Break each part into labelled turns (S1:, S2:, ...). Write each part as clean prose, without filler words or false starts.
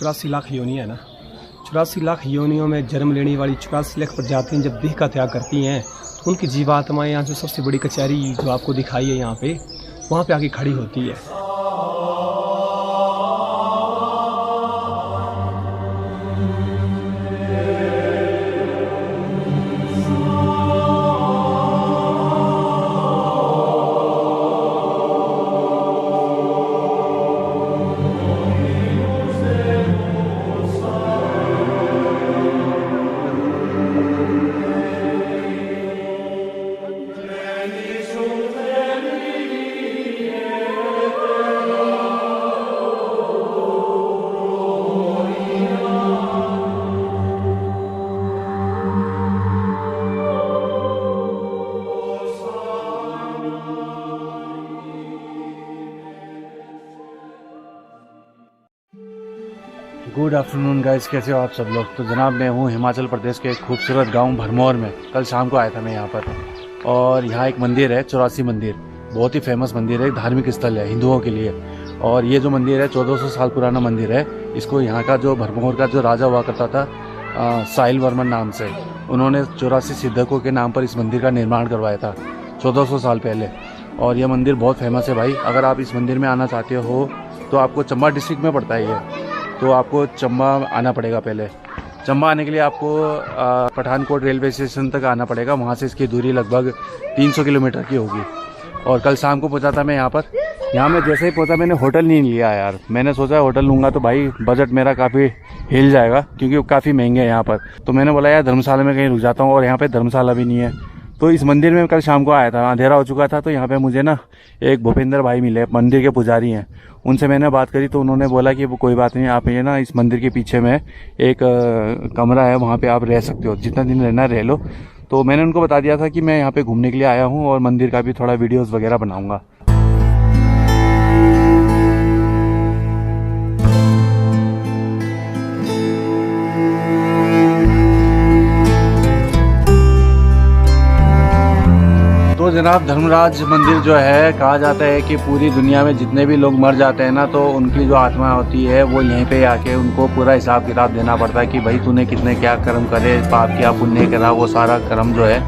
S1: 84 लाख योनियाँ है ना, 84 लाख योनियों में जन्म लेने वाली 84 लाख प्रजातियाँ जब देह का त्याग करती हैं तो उनकी जीवात्माएँ यहाँ जो सबसे बड़ी कचहरी जो आपको दिखाई है यहाँ पे, वहाँ पे आके खड़ी होती है।
S2: गुड आफ्टरनून गाइस, कैसे हो आप सब लोग। तो जनाब मैं हूँ हिमाचल प्रदेश के एक खूबसूरत गांव भरमौर में। कल शाम को आया था मैं यहाँ पर, और यहाँ एक मंदिर है 84 मंदिर, बहुत ही फेमस मंदिर है, धार्मिक स्थल है हिंदुओं के लिए। और ये जो मंदिर है 1400 साल पुराना मंदिर है। इसको यहाँ का जो भरमौर का जो राजा हुआ करता था साहिल वर्मन नाम से, उन्होंने 84 सिद्धकों के नाम पर इस मंदिर का निर्माण करवाया था 1400 साल पहले। और यह मंदिर बहुत फेमस है भाई। अगर आप इस मंदिर में आना चाहते हो तो आपको चंबा डिस्ट्रिक्ट में पड़ता है ये, तो आपको चंबा आना पड़ेगा। पहले चंबा आने के लिए आपको पठानकोट रेलवे स्टेशन तक आना पड़ेगा। वहाँ से इसकी दूरी लगभग 300 किलोमीटर की होगी। और कल शाम को पहुँचा था मैं यहाँ पर। यहाँ मैं जैसे ही पहुँचा मैंने होटल नहीं लिया यार। मैंने सोचा होटल लूँगा तो भाई बजट मेरा काफ़ी हिल जाएगा, क्योंकि वो काफ़ी महंगे हैं यहाँ पर। तो मैंने बोला यार धर्मशाला में कहीं रुक जाता हूँ, और यहाँ पर धर्मशाला भी नहीं है। तो इस मंदिर में कल शाम को आया था, अंधेरा हो चुका था। तो यहाँ पे मुझे ना एक भूपेंद्र भाई मिले, मंदिर के पुजारी हैं। उनसे मैंने बात करी तो उन्होंने बोला कि वो कोई बात नहीं, आप ये ना इस मंदिर के पीछे में एक कमरा है, वहाँ पे आप रह सकते हो, जितना दिन रहना रह लो। तो मैंने उनको बता दिया था कि मैं यहाँ पे घूमने के लिए आया हूँ और मंदिर का भी थोड़ा वीडियोज़ वगैरह बनाऊँगा। तो जनाब धर्मराज मंदिर जो है, कहा जाता है कि पूरी दुनिया में जितने भी लोग मर जाते हैं ना, तो उनकी जो आत्मा होती है वो यहीं पे आके उनको पूरा हिसाब किताब देना पड़ता है कि भाई तूने कितने क्या कर्म करे, पाप किया पुण्य करा, वो सारा कर्म जो है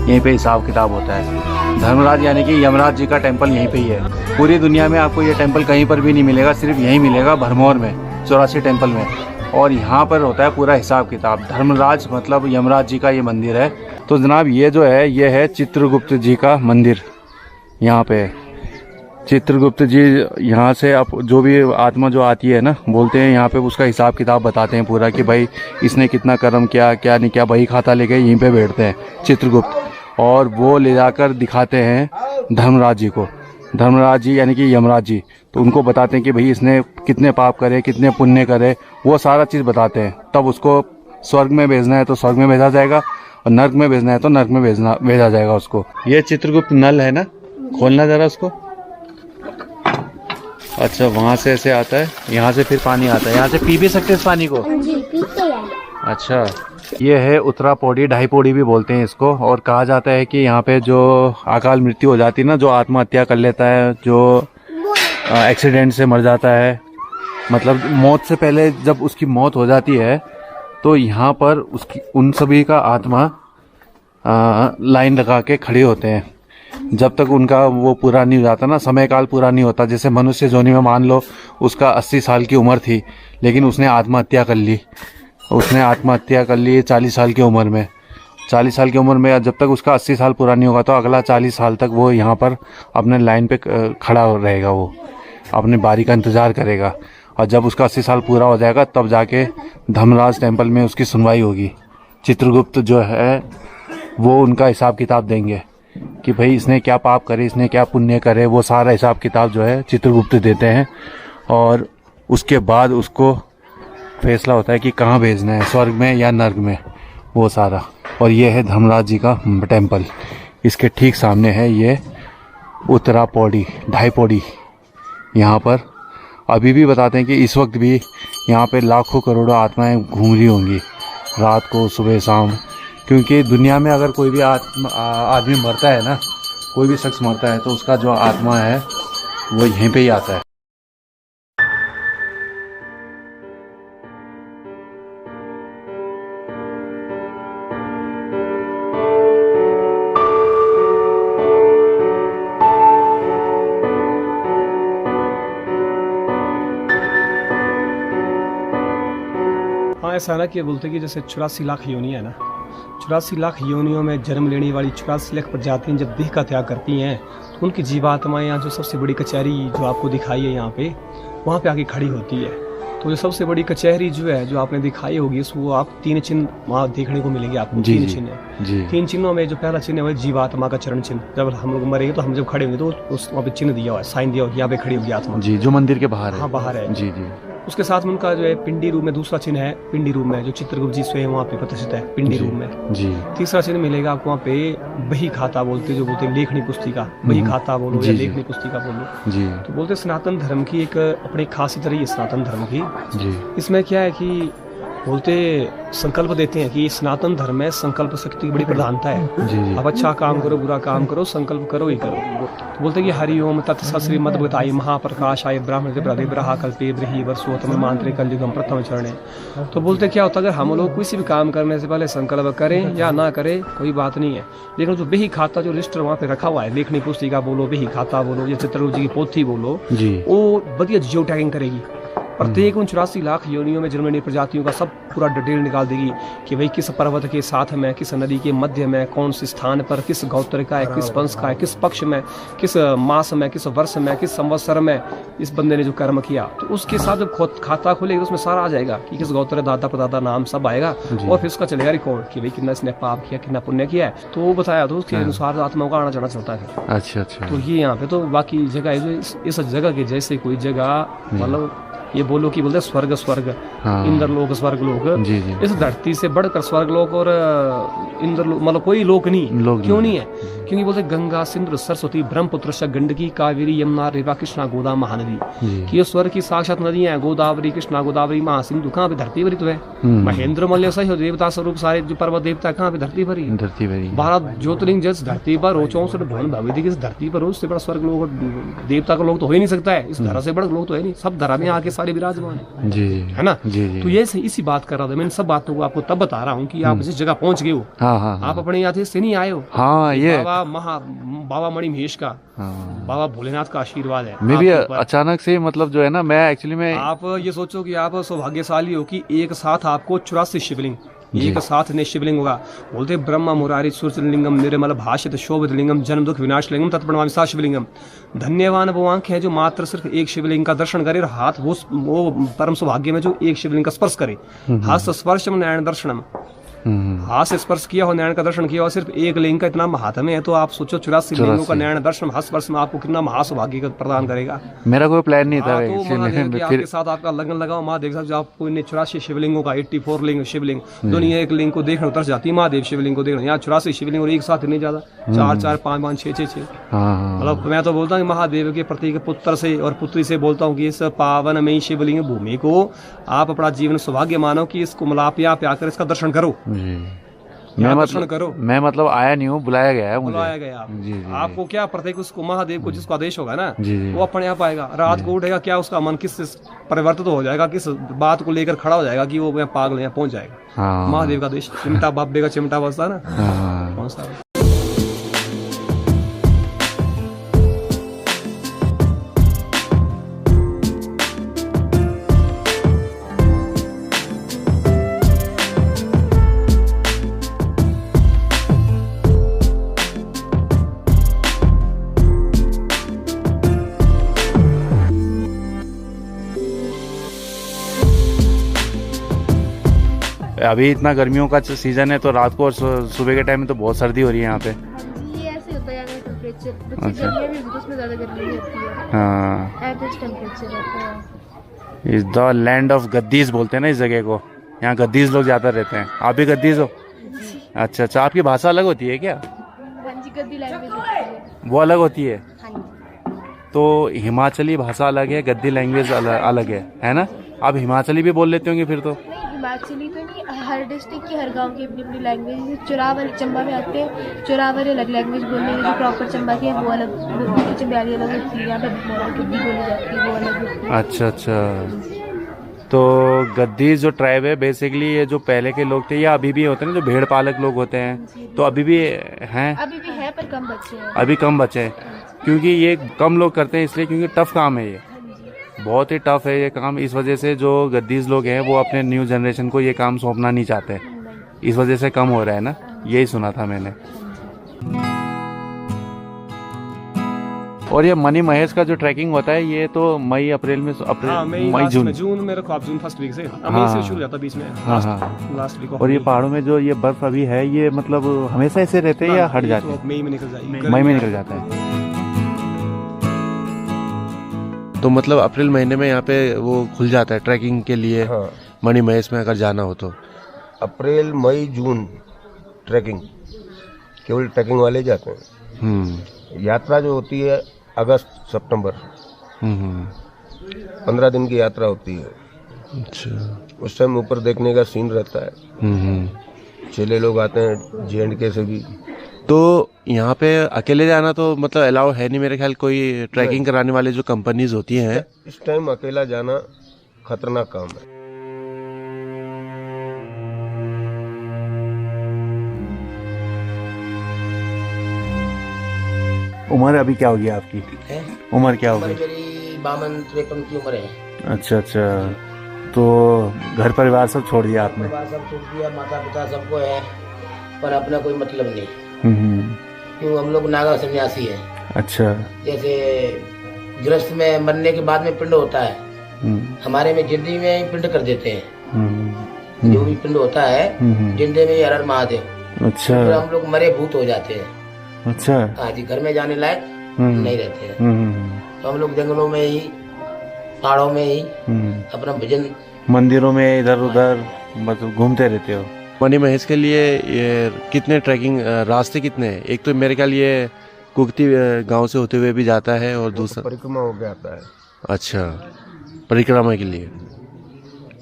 S2: यहीं पे हिसाब किताब होता है। धर्मराज यानी कि यमराज जी का टेम्पल यहीं पर ही है। पूरी दुनिया में आपको ये टेम्पल कहीं पर भी नहीं मिलेगा, सिर्फ यहीं मिलेगा भरमौर में 84 टेम्पल में। और यहाँ पर होता है पूरा हिसाब किताब। धर्मराज मतलब यमराज जी का ये मंदिर है। तो जनाब ये जो है ये है चित्रगुप्त जी का मंदिर। यहाँ पे चित्रगुप्त जी, यहाँ से आप जो भी आत्मा जो आती है ना, बोलते हैं यहाँ पे उसका हिसाब किताब बताते हैं पूरा कि भाई इसने कितना कर्म किया, क्या नहीं किया। बही खाता लेके यहीं पे बैठते हैं चित्रगुप्त, और वो ले जाकर दिखाते हैं धर्मराज जी को। धर्मराज जी यानी कि यमराज जी, तो उनको बताते हैं कि भाई इसने कितने पाप करे, कितने पुण्य करे, वो सारा चीज़ बताते हैं। तब उसको स्वर्ग में भेजना है तो स्वर्ग में भेजा जाएगा, और नर्क में भेजना है तो नर्क में भेजा जाएगा उसको। ये चित्रगुप्त नल है ना, खोलना जरा उसको। अच्छा, वहाँ से ऐसे आता है, यहाँ से फिर पानी आता है। यहाँ से पी भी सकते हैं इस पानी को? अच्छा, ये है उत्तरा पौड़ी, ढाई पौड़ी भी बोलते हैं इसको। और कहा जाता है कि यहाँ पे जो अकाल मृत्यु हो जाती है ना, जो आत्महत्या कर लेता है, जो एक्सीडेंट से मर जाता है, मतलब मौत से पहले जब उसकी मौत हो जाती है, तो यहाँ पर उसकी उन सभी का आत्मा लाइन लगा के खड़े होते हैं। जब तक उनका वो पूरा नहीं हो जाता ना, समय काल पूरा नहीं होता। जैसे मनुष्य जोनि में मान लो उसका 80 साल की उम्र थी, लेकिन उसने आत्महत्या कर ली। उसने आत्महत्या कर ली 40 साल की उम्र में। 40 साल की उम्र में जब तक उसका 80 साल पूरा नहीं होगा, तो अगला 40 साल तक वो यहाँ पर अपने लाइन पे खड़ा रहेगा, वो अपने बारी का इंतज़ार करेगा। और जब उसका 80 साल पूरा हो जाएगा, तब जाके धर्मराज टेम्पल में उसकी सुनवाई होगी। चित्रगुप्त जो है वो उनका हिसाब किताब देंगे कि भाई इसने क्या पाप करे, इसने क्या पुण्य करे, वो सारा हिसाब किताब जो है चित्रगुप्त देते हैं। और उसके बाद उसको फैसला होता है कि कहाँ भेजना है, स्वर्ग में या नर्क में, वो सारा। और ये है धर्मराज जी का टेम्पल। इसके ठीक सामने है ये उत्तरा पौड़ी, ढाई पौड़ी। यहाँ पर अभी भी बताते हैं कि इस वक्त भी यहाँ पे लाखों करोड़ों आत्माएं घूम रही होंगी रात को, सुबह शाम। क्योंकि दुनिया में अगर कोई भी आदमी मरता है ना, कोई भी शख्स मरता है, तो उसका जो आत्मा है वो यहीं पे ही आता है।
S1: ऐसा ना कि बोलते कि जैसे 84 लाख योनियाँ है ना, 84 लाख योनियों में जन्म लेने वाली 84 लाख प्रजातियाँ जब देह का त्याग करती हैं तो उनकी जीवात्माएँ यहाँ जो सबसे बड़ी कचहरी जो आपको दिखाई है यहाँ पे, वहाँ पे आके खड़ी होती है। तो जो सबसे बड़ी कचहरी जो है जो आपने दिखाई होगी वो आप 3 चिन्ह वहाँ देखने को मिलेंगे आपको। 3 चिन्ह है। 3 चिन्हों में जो पहला चिन्ह है वो जीवात्मा का चरण चिन्ह। जब हम लोग मरेंगे तो हम जब खड़े होंगे तो उस वहाँ पे चिन्ह दिया हुआ है, साइन दिया हुआ है, यहाँ पे खड़ी होगी आत्मा
S2: जी, जो मंदिर के बाहर है।
S1: हाँ बाहर है
S2: जी जी।
S1: उसके साथ में उनका जो है पिंडी रूप में दूसरा चिन्ह है, पिंडी रूप में जो चित्रगुप्त जी स्वयं वहाँ पे प्रतिष्ठित है पिंडी रूप में
S2: जी।
S1: तीसरा चिन्ह मिलेगा आपको वहाँ पे बही खाता बोलते जो बोलते लेखनी पुस्तिका, बही खाता बोलो या लेखनी पुस्तिका बोलो
S2: जी।
S1: तो बोलते सनातन धर्म की एक अपनी खासियत रही है सनातन धर्म की
S2: जी।
S1: इसमें क्या है कि बोलते संकल्प देते हैं कि सनातन धर्म में संकल्प शक्ति की बड़ी प्रधानता है।
S2: जी।
S1: अब अच्छा काम करो बुरा काम करो संकल्प करो ही करो। तो बोलते हैं कि हरिओम तत्सत श्री मद्भुताय महाप्रकाशाय ब्राह्मण ब्रहा कल्पे ब्रही वर्षोत्तम मांत्रे कलयुगम प्रथम चरणे। तो बोलते क्या होता है अगर हम लोग किसी भी काम करने से पहले संकल्प करें या ना करें कोई बात नहीं है, लेकिन जो बेही खाता जो रजिस्टर वहाँ पे रखा हुआ है, लेखनी पुस्तिका बोलो, बेही खाता बोलो या चित्रगुप्त जी की पोथी बोलो, वो बढ़िया जियो टैगिंग करेगी। प्रत्येक उन 84 लाख योनियों में जन्म लेने प्रजातियों का सब पूरा डिटेल निकाल देगी कि भाई किस पर्वत के साथ में, किस नदी के मध्य में, कौन से स्थान पर, किस गोत्र का है, किस वंश का है, किस पक्ष में, किस मास में, किस वर्ष में, किस संवत्सर में इस बंदे ने जो कर्म किया। तो उसके साथ जब खाता खोलेगा उसमें सारा आ जाएगा कि किस गोत्र दादा प्रदादा नाम सब आएगा और फिर उसका चलेगा रिकॉर्ड कि भाई कितना इसने पाप किया, कितना पुण्य किया है। तो वो बताया तो उसके अनुसार आत्माओं का आना जाना चलता है।
S2: अच्छा अच्छा।
S1: तो ये यहाँ पे तो बाकी जगह है जो इस जगह के जैसे कोई जगह मतलब ये बोलो कि बोलते स्वर्ग स्वर्ग इंद्र लोक स्वर्ग लोक, इस धरती से बढ़कर स्वर्ग लोक और इंद्र लोक मतलब कोई लोक नहीं। क्यों नहीं है? क्योंकि बोलते गंगा सिंधु सरस्वती ब्रह्मपुत्र गंडकी कावेरी यमुना रेवा कृष्णा गोदा महानदी कि ये स्वर्ग की साक्षात नदी है। गोदावरी कृष्णा गोदावरी महासिंधु कहाँ पे धरती भरी तो है। महेंद्र मल्य सही हो देवता स्वरूप सारे जो पर्वत देवता कहाँ पे धरती भरी, धरती भरी। 12 ज्योतिर्लिंग जिस धरती पर हो, 64 भवन भगवती किस धरती पर हो, उससे बड़ा स्वर्ग लोक देवता का लोग तो हो ही नहीं सकता है। इस धरा से बड़ा लोग तो है नहीं, सब धरा में आके सारे विराजमान है
S2: जी,
S1: है ना जी। तो ये इसी बात कर रहा था मैं, इन सब बातों को आपको तब बता रहा हूँ कि आप जिस जगह पहुंच गए हो आप अपने यहाँ से नहीं आए हो। ये बाबा मणि महेश का बाबा भोलेनाथ का आशीर्वाद है।
S2: मैं भी अचानक से मतलब जो है ना मैं एक्चुअली में
S1: आप ये सोचो कि आप सौभाग्यशाली हो कि एक साथ आपको 84 शिवलिंग एक साथ ने शिवलिंग होगा। बोलते ब्रह्मा मुरारी सूर्यलिंगम निर्मल भाषित शोभित लिंगम जन्म दुख विनाश लिंगम तत्प्रणवामि सा शिवलिंगम। धन्यवान वो आंख है जो मात्र सिर्फ एक शिवलिंग का दर्शन करे और हाथ वो परम सौभाग्य में जो एक शिवलिंग का स्पर्श करे। हाथ स्पर्शम नयन दर्शनम, हाथ से स्पर्श किया हो, नयन का दर्शन किया हो, सिर्फ एक लिंग का इतना महात्म्य है। तो आप सोचो 84 लिंगों का नयन दर्शन हाथ स्पर्श में आपको कितना महासौभाग्य प्रदान करेगा।
S2: मेरा कोई प्लान नहीं था
S1: तो आपके साथ आपका लगन लगाओ महादेव साहब, आपको 84 शिवलिंगों का 84 लिंग शिवलिंग दुनिया एक लिंग को देखने उतर जाती है महादेव शिवलिंग को देखना। यहाँ 84 शिवलिंग और एक साथ नहीं ज्यादा 4 4 5 5 6 6 6 मतलब मैं तो बोलता हूँ महादेव के प्रतीक पुत्र से और पुत्री से बोलता हूँ कि इस पावन में शिवलिंग भूमि को आप अपना जीवन सौभाग्य मानो कि इसको मलापिया प्याकर इसका दर्शन करो।
S2: मैं मतलब आया नहीं हूँ, बुलाया गया है मुझे।
S1: बुलाया गया जी, आपको क्या प्रत्येक उसको महादेव को जिसको आदेश होगा ना वो अपने आप आएगा। रात को उठेगा क्या उसका मन किस परिवर्तित हो जाएगा, किस बात को लेकर खड़ा हो जाएगा कि वो पागल यहाँ पहुंच जाएगा। महादेव का आदेश चिमटा बाबे का चिमटा बसता ना कौन सा।
S2: अभी इतना गर्मियों का सीजन है तो रात को और सुबह के टाइम में तो बहुत सर्दी हो रही है यहाँ पे।
S3: ये ऐसे होता है टेम्परेचर, अच्छा। उसमें ज़्यादा गर्मी होती है।
S2: हाँ,
S3: एवरेज टेम्परेचर रहता है।
S2: इस द लैंड ऑफ गद्दीज बोलते हैं ना इस जगह को। यहाँ गद्दीज लोग ज़्यादा रहते हैं। आप भी गद्दीज हो? अच्छा अच्छा। आपकी भाषा अलग होती है क्या?
S3: हाँ जी, गद्दी लैंग्वेज होती है।
S2: वो अलग होती है?
S3: हाँ जी।
S2: तो हिमाचली भाषा अलग है, गद्दी लैंग्वेज अलग है ना? आप हिमाचली भी बोल लेते होंगे फिर तो?
S3: नहीं, हिमाचली तो नहीं, हर डिस्ट्रिक्ट की हर गांव की अपनी अपनी लैंग्वेज। चोरावर चंबा में आते हैं, चोरावर अलग लैंग्वेज बोलने की, जो प्रॉपर चंबा की है वो अलग, चंबयाली अलग होती है। यहाँ पे गद्दी बोली जाती है वो अलग होती है।
S2: अच्छा अच्छा। तो गद्दी जो ट्राइब है बेसिकली ये जो पहले के लोग थे या अभी भी होते हैं ना जो भेड़ पालक लोग होते हैं, तो अभी भी हैं?
S3: अभी भी है पर कम बच्चे हैं।
S2: अभी कम बचे हैं क्योंकि ये कम लोग करते हैं इसलिए क्योंकि टफ काम है ये। बहुत ही टफ है ये काम। इस वजह से जो गद्दीज लोग हैं वो अपने न्यू जनरेशन को ये काम सौंपना नहीं चाहते, इस वजह से कम हो रहा है ना, यही सुना था मैंने। और ये मनी महेश का जो ट्रैकिंग होता है ये तो मई अप्रैल में, मई
S1: जून में रखो आप, जून फर्स्ट वीक से
S2: मई
S1: से शुरू होता है बीच में। Last week. और
S2: ये पहाड़ों में जो ये बर्फ अभी है ये मतलब हमेशा ऐसे रहते हैं या हट जाते हैं?
S1: मई में निकल जाएगी,
S2: मई में निकल जाता है।
S4: तो मतलब अप्रैल महीने में यहाँ पे वो खुल जाता है ट्रैकिंग के लिए।
S5: हाँ,
S4: मणि महेश में अगर जाना हो तो
S5: अप्रैल मई जून ट्रैकिंग, केवल ट्रैकिंग वाले जाते हैं। यात्रा जो होती है अगस्त सितंबर, 15 दिन की यात्रा होती है।
S4: अच्छा।
S5: उस टाइम ऊपर देखने का सीन रहता है। चेले लोग आते हैं J&K से भी।
S4: तो यहाँ पे अकेले जाना तो मतलब अलाउ है नहीं मेरे ख्याल, कोई ट्रैकिंग कराने वाले जो कंपनीज होती हैं।
S5: इस टाइम अकेला जाना खतरनाक काम है।
S2: उम्र अभी क्या होगी आपकी? उम्र क्या होगी?
S6: मेरी 52-53 की उम्र है।
S2: अच्छा अच्छा, तो घर परिवार सब छोड़ दिया आपने?
S6: परिवार सब छोड़ दिया, माता पिता सबको है, पर अपना कोई मतलब नहीं। क्यों, हम लोग नागा सन्यासी है।
S2: अच्छा।
S6: जैसे गृहस्थ में मरने के बाद में पिंड होता है, हमारे में जिंदगी में ही पिंड कर देते हैं। जो भी पिंड होता है जिंदगी में ही हर हर महादेव।
S2: अच्छा।
S6: तो हम लोग मरे भूत हो जाते हैं।
S2: अच्छा।
S6: हाँ जी, घर में जाने लायक नहीं रहते हैं। तो हम लोग जंगलों में ही, पहाड़ों में ही अपना भजन,
S2: मंदिरों में इधर उधर मतलब घूमते रहते हो।
S4: मणि महेश के लिए ये कितने ट्रैकिंग रास्ते कितने हैं? एक तो मेरे ख्याल ये कुकती गांव से होते हुए भी जाता है और दूसरा
S5: परिक्रमा हो गया आता है।
S4: अच्छा, परिक्रमा के लिए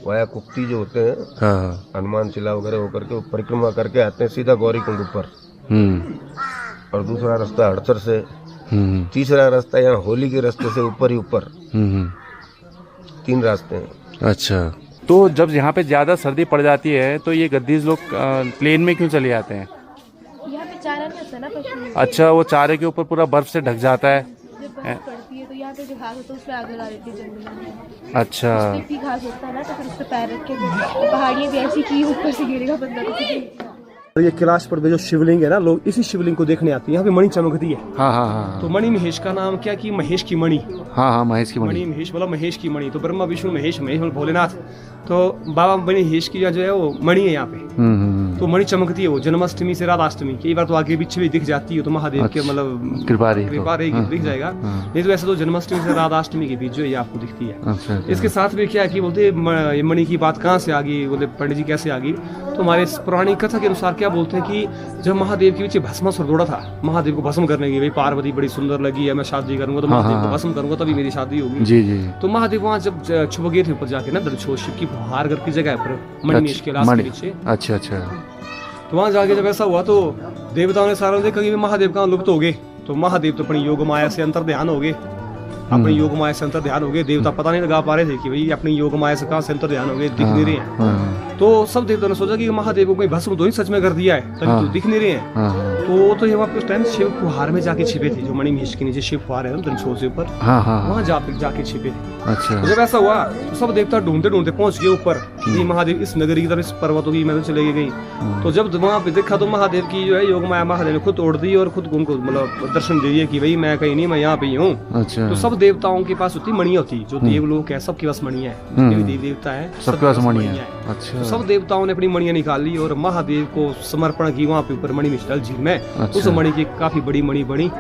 S5: वाया कुक्ति जो होते हैं,
S4: हाँ,
S5: हनुमान चिला वगैरह होकर के वो परिक्रमा करके आते हैं सीधा गौरी कुंड ऊपर। और दूसरा रास्ता हड़सर से, तीसरा रास्ता यहाँ होली के रास्ते से ऊपर ही ऊपर। 3 रास्ते हैं।
S2: अच्छा, तो जब यहाँ पे ज्यादा सर्दी पड़ जाती है तो ये गद्दीज लोग प्लेन में क्यों चले जाते हैं?
S3: यहाँ पे चारा नहीं होता ना पशु।
S2: अच्छा, वो चारे के ऊपर पूरा बर्फ से ढक जाता है।
S3: जब बर्फ पड़ती है तो यहाँ पे जो घास होता है उसमें आग लगा देती है जंगल में।
S2: अच्छा।
S3: उसमें भी घास होता है ना, तो फिर उस पर पैर रख के पहाड़ियाँ भी ऐसी की ऊपर से गिरेगा बंदा तो।
S1: तो ये कैलाश पर्वत में जो शिवलिंग है ना, लोग इसी शिवलिंग को देखने आते हैं। यहाँ पे मणि चमकती है।
S2: हाँ हाँ हाँ।
S1: तो मणि महेश का नाम क्या कि महेश की मणि।
S2: हाँ हाँ, महेश की
S1: मणि
S2: मणि।
S1: महेश बोला महेश की मणि, तो ब्रह्मा विष्णु महेश, महेश भोलेनाथ। तो बाबा मणि महेश की जो है वो मणि है यहाँ पे। तो मणि चमकती है वो जन्माष्टमी से राधाष्टमी, कई बार तो आगे पीछे भी दिख जाती है, तो महादेव के मतलब
S2: कृपा
S1: रहेगी, दिख जाएगा। नहीं तो ऐसे तो जन्माष्टमी से राधाष्टमी के बीच जो है ये आपको दिखती है।
S2: अच्छा।
S1: इसके साथ में क्या है कि बोलते ये मणि की बात कहाँ से आ गई, बोले पंडित जी कैसे आ गई? तो हमारे पुरानी कथा के अनुसार क्या बोलते हैं कि जब महादेव के पीछे भस्मासुर दौड़ा था, महादेव को भस्म करने की, भाई पार्वती बड़ी सुंदर लगी है, मैं शादी करूंगा तो महादेव को भस्म करूंगा तभी मेरी शादी होगी।
S2: जी जी।
S1: तो महादेव वहाँ जब छुप गए थे ऊपर जाके ना, दरछो शिव की फुहार घर की जगह पर मणिमेश के लाश के पीछे।
S2: अच्छा अच्छा।
S1: तो वहाँ जाके जब ऐसा हुआ तो देवताओं ने सारा देखा कि महादेव कहाँ लुप्त हो गए। तो महादेव तो अपनी योग माया से अंतर ध्यान हो गए, अपनी योग माया से अंतर ध्यान हो गए। देवता पता नहीं लगा पा रहे थे कि भाई अपनी योग माया से कहाँ से अंतर ध्यान हो गए, दिख नहीं रहे हैं। तो सब देवताओं ने सोचा कि महादेव को कोई भस्म तो ही सच में कर दिया है, तभी तो दिख नहीं रहे हैं। तो ये वहाँ पे उस टाइम शिव फुहार में जाके छिपे थे, जो मणि महेश के नीचे शिव फुहार है ना धनछोड़ से ऊपर, वहाँ जाके छिपे थे।
S2: अच्छा।
S1: तो जब ऐसा हुआ तो सब देवता ढूंढते ढूंढते पहुंच गए ऊपर कि महादेव इस नगरी की तरफ, इस पर्वतों की में चले गई। तो जब वहाँ पे देखा तो महादेव की जो है योग माया महादेव ने खुद तोड़ दी और खुद उनको मतलब दर्शन दे दिए कि भाई मैं कहीं नहीं, मैं यहाँ पे ही हूँ।
S2: अच्छा।
S1: तो सब देवताओं के पास होती मणि होती, जो देवलोक है सबके पास मणि है, देवी देवता है
S2: सबके पास मणि है। अच्छा।
S1: सब देवताओं ने अपनी मणियां निकाल ली और महादेव को समर्पण की वहाँ पे ऊपर मणि मिश्रल झील में। उस मणि की काफी बड़ी मणि बनी,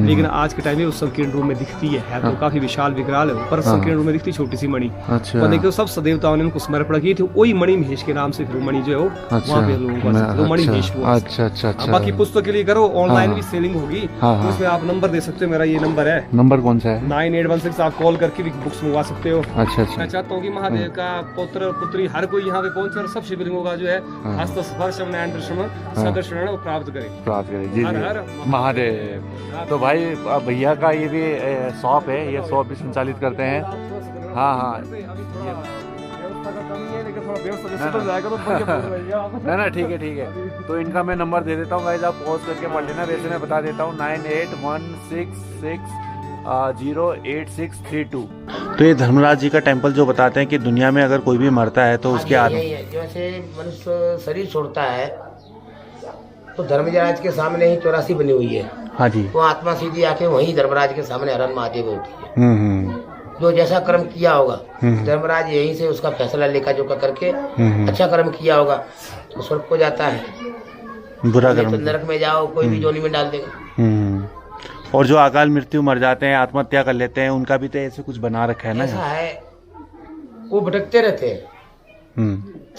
S1: लेकिन आज के टाइम में उस संकीर्ण रूप में दिखती है तो काफी विशाल विकराल है, पर संकीर्ण रूप में दिखती छोटी सी मणि।
S2: अच्छा।
S1: लेकिन सब देवताओं ने उनको समर्पण की थी, वही मणि महेश के नाम से फिर मणि जो है वहाँ पे लोगों को मणि महेश हुआ।
S2: अच्छा अच्छा अच्छा।
S1: बाकी पुस्तक के लिए करो, ऑनलाइन भी सेलिंग होगी, तो उसमें आप नंबर दे सकते हो, मेरा ये नंबर है।
S2: नंबर कौन सा है?
S1: 9816। आप कॉल करके भी बुक्स मंगवा सकते हो।
S2: अच्छा अच्छा।
S1: मैं चाहता हूँ कि महादेव का पुत्र पुत्री हर कोई यहाँ पे पहुंचे और सब शिवलिंगों का जो है हस्त स्पर्शम नयन दर्शनम सदर्शन वो प्राप्त करे।
S2: जी
S1: हर
S2: जी
S1: हर
S2: महादेव। तो भाई भैया का ये भी शॉप है, ये शॉप भी संचालित करते हैं। हाँ हाँ। ना ठीक है ठीक है। तो इनका मैं नंबर दे देता हूँ गाइस, आप पॉज करके पढ़ लेना। वैसे मैं बता देता हूँ 9816608632। तो ये धर्मराज जी का टेम्पल जो बताते हैं कि दुनिया में अगर कोई भी मरता है तो उसके आत्मा,
S6: यही है, जैसे मनुष्य शरीर छोड़ता है तो धर्मराज के सामने ही 84 बनी हुई है।
S2: हाँ जी।
S6: वो आत्मा सीधी आके वहीं धर्मराज के सामने हर हर महादेव होती है। जो जैसा कर्म किया होगा धर्मराज यहीं से उसका फैसला लेखा जोखा करके अच्छा कर्म किया होगा तो स्वर्ग को जाता है,
S2: बुरा
S6: नहीं
S2: कर्म
S6: तो नरक में जाओ कोई भी जोनी में डाल देगा।
S2: और जो अकाल मृत्यु मर जाते हैं, आत्महत्या कर लेते हैं, उनका भी तो ऐसे कुछ बना रखा है ना।
S6: ऐसा है, वो भटकते रहते हैं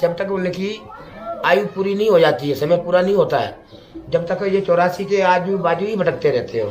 S6: जब तक उनकी आयु पूरी नहीं हो जाती है, समय पूरा नहीं होता है, जब तक ये 84 के आजू बाजू ही भटकते रहते हो।